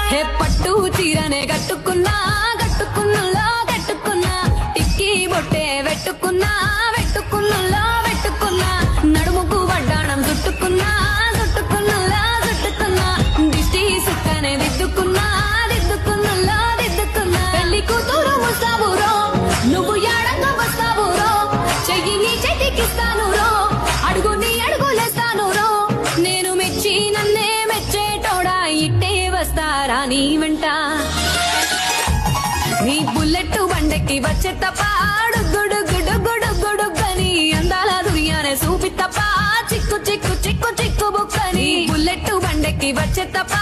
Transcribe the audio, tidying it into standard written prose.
హే పట్టు చీరనే కట్టుకున్నా కట్టుకున్నులో కట్టుకున్నా టిక్కీ బొట్టే వెట్టుకున్నా వెట్టుకున్నులో వెట్టుకున్నా నడుముకు వడ్డాణం చుట్టుకున్నా చుట్టుకున్నులో చుట్టుకున్నా దిష్టి సుక్కనే దిద్దుకున్నా దిద్దుకున్నులో దిద్దుకున్నా పెళ్లి కూతురు ముస్తాబురో నువ్వు యాడంగా వస్తావురో చెయ్యి నీ చేతికిస్తాను రో అడుగు నీ అడుగులేస్తాను రో నేను మెచ్చి నన్నే మెచ్చేటోడా ఇట్టే వస్తారా నీ వెంట నీ బుల్లెట్ బండెక్కి వచ్చే తప్ప గుడుగుడుగుడుగుడుగుడుగని అందాల దుర్యానే చూపి తప్ప చిక్కు చిక్కు చిక్కు చిక్కు బుక్కని బుల్లెట్ బండెక్కి వచ్చే తప్ప